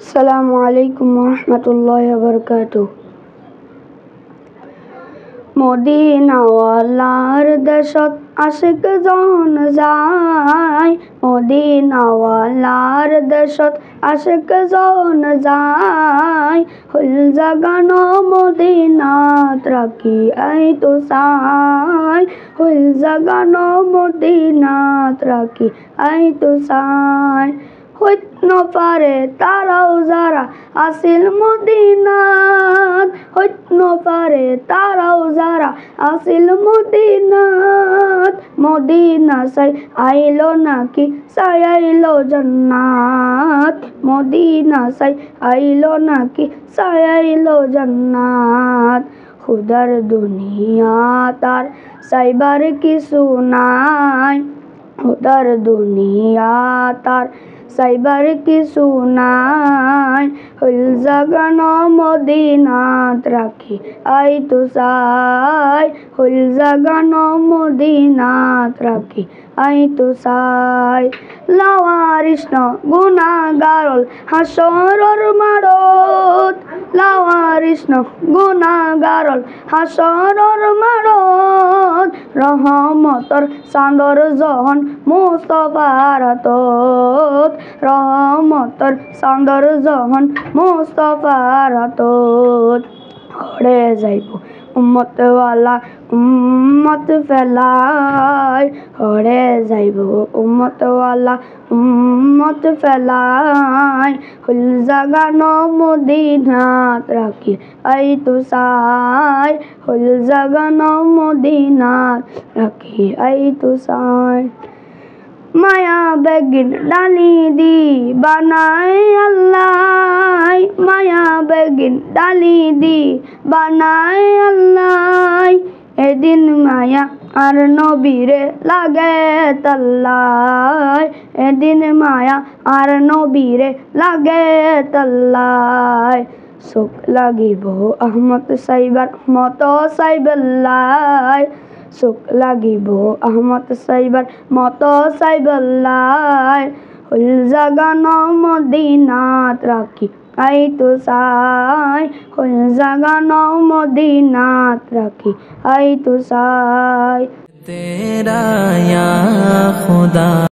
আসসালামু আলাইকুম রহমতুল্লাহি ওয়া বারাকাতুহু। মদিনাওয়ালার দেশত আশিক জন যায়, মদিনাওয়ালার দেশত আশিক জন যায়। হুল জাগানো মদিনাত রাখি আই তো চাই, হুল জাগানো মদিনাত রাখি আই তো চাই। হইত নপারে তারাও যারা আসিল মদিনাত, হইত নপারে তারাও যারা আসিল মদিনাত। মদিনা চাই আইলো নাকি চাই আইলো জান্নাত, মদিনা চাই আইলো নাকি চাই আইলো জান্নাত। খুদার দুনিয়া তার চাইবার কিছু নাই, খুদার দুনিয়া তার চাইবার কিছু নাই। হুল জাগানো মদিনাত রাখি আই তো চাই, হুল জাগানো মদিনাত রাখি আই তো চাই। লাওয়ারিস গুনাহগারল হাসরর মাড়ত, লাওয়ারিস গুনাহগারল হাসরর মাড়ত। রহমতর চাঁদর জহন মুস্তাফার হাতত, রহমতর চাঁদর জহন মুস্তাফার হাতত। হরে যাইব উম্মতওয়ালা উম্মত ফেলাই, হরে যাইব উম্মতওয়ালা উম্মত ফেলাই। হুল জাগানো মদিনাত রাখি আই তো চাই, হুল জাগানো মদিনাত রাখি আই তো চাই। মায়া বেগিন ডালি দি বানায় আল্লাহ, মায়া বেগিন ডালি দি বানায় আল্লাহ। এদিন মায়া আর নবীরে লাগে তাল্লাই, এদিন মায়া আর নবীরে লাগে তাল্লাই। চোখ লাগিব আহমদ সাইবার মতো সাইবাল্লাই, চোখ লাগিব আহমদ সাইবার মতো সাইবাল্লাই। হুল জাগানো মদিনাত রাখি আই তো চাই, হুল জাগানো মদিনাত রাখি আই তো চাই। তেরা ইয়া খুদা।